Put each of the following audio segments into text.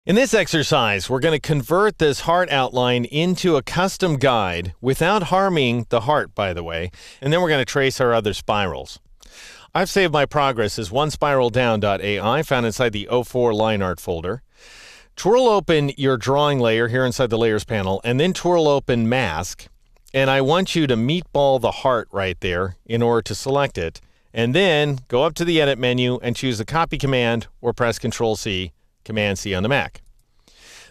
In this exercise, we're going to convert this heart outline into a custom guide without harming the heart, by the way, and then we're going to trace our other spirals. I've saved my progress as onespiraldown.ai found inside the 04 line art folder. Twirl open your drawing layer here inside the layers panel and then twirl open mask. And I want you to meatball the heart right there in order to select it. And then go up to the edit menu and choose the copy command or press Control-C, Command-C on the Mac.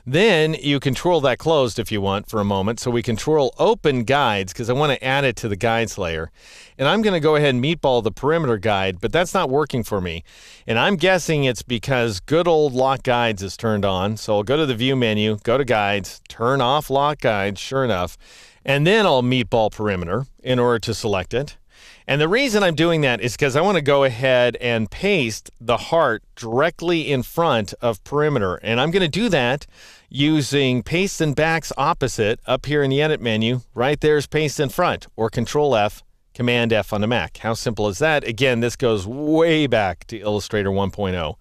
Then you can twirl that closed if you want for a moment. So we can twirl open guides because I want to add it to the guides layer. And I'm going to go ahead and meatball the perimeter guide, but that's not working for me. And I'm guessing it's because good old lock guides is turned on. So I'll go to the view menu, go to guides, turn off lock guides, sure enough. And then I'll meatball perimeter in order to select it. And the reason I'm doing that is because I want to go ahead and paste the heart directly in front of perimeter. And I'm going to do that using paste and backs opposite up here in the edit menu. Right there's paste in front, or Control F, Command F on the Mac. How simple is that? Again, this goes way back to Illustrator 1.0.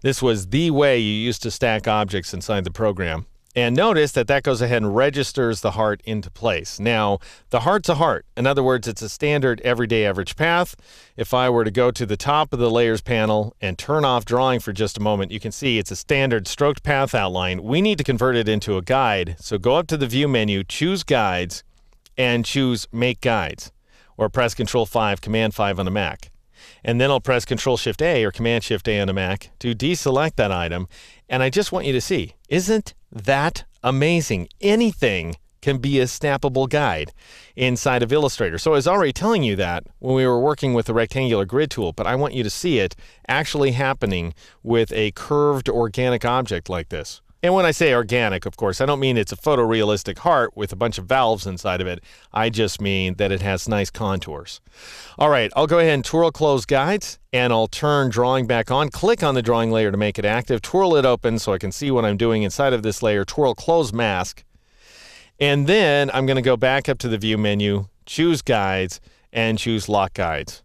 This was the way you used to stack objects inside the program. And notice that that goes ahead and registers the heart into place. Now, the heart's a heart. In other words, it's a standard everyday average path. If I were to go to the top of the layers panel and turn off drawing for just a moment, you can see it's a standard stroked path outline. We need to convert it into a guide. So go up to the view menu, choose guides, and choose make guides, or press Control-5, Command-5 on the Mac. And then I'll press Control-Shift-A or Command-Shift-A on the Mac to deselect that item. And I just want you to see, isn't that amazing? Anything can be a snappable guide inside of Illustrator. So I was already telling you that when we were working with the rectangular grid tool, but I want you to see it actually happening with a curved organic object like this. And when I say organic, of course, I don't mean it's a photorealistic heart with a bunch of valves inside of it. I just mean that it has nice contours. All right, I'll go ahead and twirl close guides, and I'll turn drawing back on. Click on the drawing layer to make it active. Twirl it open so I can see what I'm doing inside of this layer. Twirl close mask. And then I'm going to go back up to the view menu, choose guides, and choose lock guides.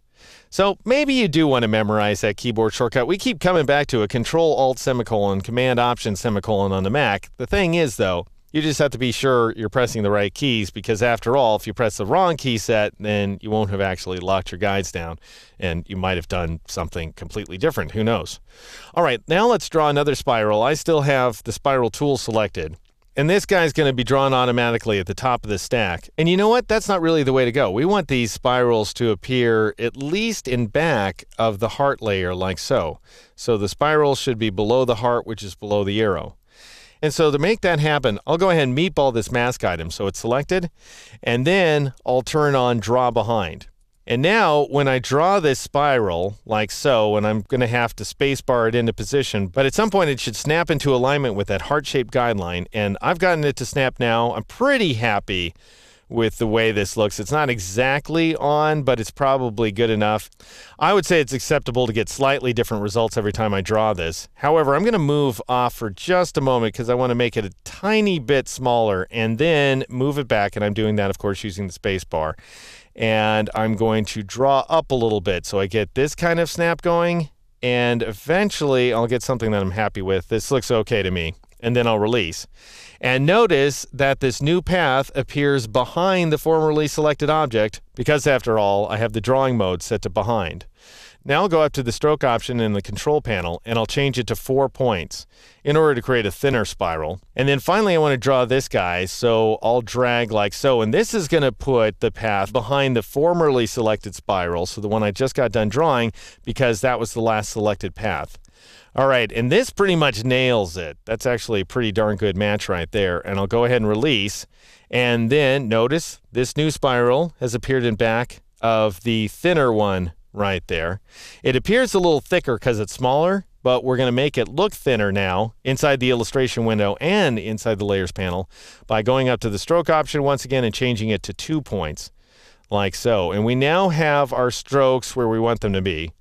So maybe you do want to memorize that keyboard shortcut. We keep coming back to a Control-Alt-semicolon, Command-Option-semicolon on the Mac. The thing is, though, you just have to be sure you're pressing the right keys because, after all, if you press the wrong key set, then you won't have actually locked your guides down, and you might have done something completely different. Who knows? All right, now let's draw another spiral. I still have the spiral tool selected. And this guy's going to be drawn automatically at the top of the stack. And you know what? That's not really the way to go. We want these spirals to appear at least in back of the heart layer like so. So the spiral should be below the heart, which is below the arrow. And so to make that happen, I'll go ahead and meatball this mask item so it's selected. And then I'll turn on draw behind. And now when I draw this spiral like so, and I'm going to have to spacebar it into position, but at some point it should snap into alignment with that heart-shaped guideline. And I've gotten it to snap now. I'm pretty happy with the way this looks. It's not exactly on, but it's probably good enough. I would say it's acceptable to get slightly different results every time I draw this. However, I'm going to move off for just a moment because I want to make it a tiny bit smaller and then move it back. And I'm doing that, of course, using the space bar. And I'm going to draw up a little bit so I get this kind of snap going, and eventually I'll get something that I'm happy with. This looks okay to me, and then I'll release. And notice that this new path appears behind the formerly selected object because, after all, I have the drawing mode set to behind. Now I'll go up to the stroke option in the control panel and I'll change it to 4 points in order to create a thinner spiral. And then finally I want to draw this guy, so I'll drag like so. And this is going to put the path behind the formerly selected spiral, so the one I just got done drawing, because that was the last selected path. All right, and this pretty much nails it. That's actually a pretty darn good match right there. And I'll go ahead and release. And then notice this new spiral has appeared in back of the thinner one right there. It appears a little thicker because it's smaller, but we're going to make it look thinner now inside the illustration window and inside the layers panel by going up to the stroke option once again and changing it to 2 points like so. And we now have our strokes where we want them to be.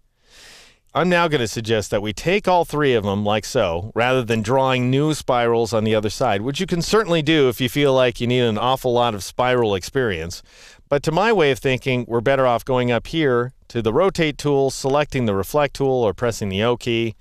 I'm now going to suggest that we take all 3 of them like so, rather than drawing new spirals on the other side, which you can certainly do if you feel like you need an awful lot of spiral experience. But to my way of thinking, we're better off going up here to the rotate tool, selecting the reflect tool or pressing the O key,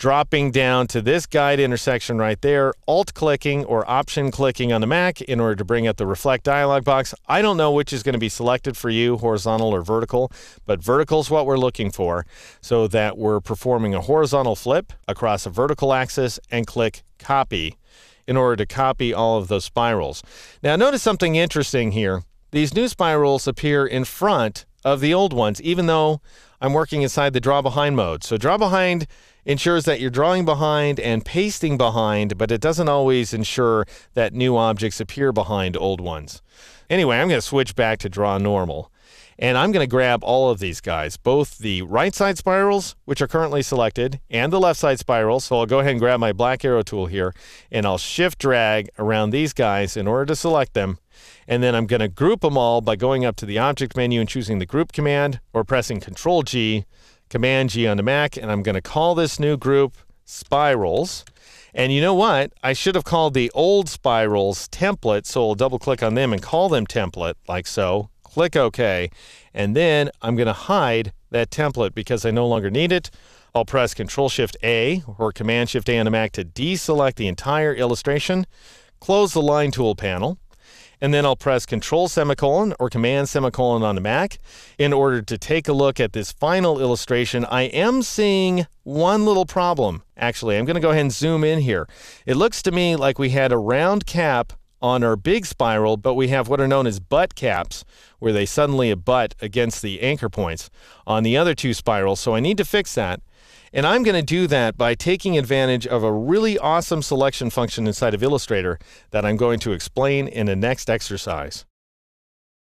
dropping down to this guide intersection right there, Alt-clicking or Option-clicking on the Mac in order to bring up the Reflect dialog box. I don't know which is going to be selected for you, horizontal or vertical, but vertical is what we're looking for, so that we're performing a horizontal flip across a vertical axis and click Copy in order to copy all of those spirals. Now notice something interesting here. These new spirals appear in front of the old ones, even though I'm working inside the draw behind mode. So draw behind ensures that you're drawing behind and pasting behind, but it doesn't always ensure that new objects appear behind old ones. Anyway, I'm going to switch back to draw normal. And I'm going to grab all of these guys, both the right side spirals, which are currently selected, and the left side spirals. So I'll go ahead and grab my black arrow tool here, and I'll shift drag around these guys in order to select them. And then I'm going to group them all by going up to the object menu and choosing the group command, or pressing Control G, Command G on the Mac, and I'm going to call this new group Spirals. And you know what? I should have called the old spirals Template, so I'll double click on them and call them Template, like so. Click OK, and then I'm going to hide that template because I no longer need it. I'll press Control-Shift-A or Command-Shift-A on the Mac to deselect the entire illustration, close the Line Tool panel, and then I'll press Control-Semicolon or Command-Semicolon on the Mac in order to take a look at this final illustration. I am seeing one little problem. Actually, I'm going to go ahead and zoom in here. It looks to me like we had a round cap on our big spiral, but we have what are known as butt caps, where they suddenly abut against the anchor points on the other two spirals. So I need to fix that. And I'm going to do that by taking advantage of a really awesome selection function inside of Illustrator that I'm going to explain in the next exercise.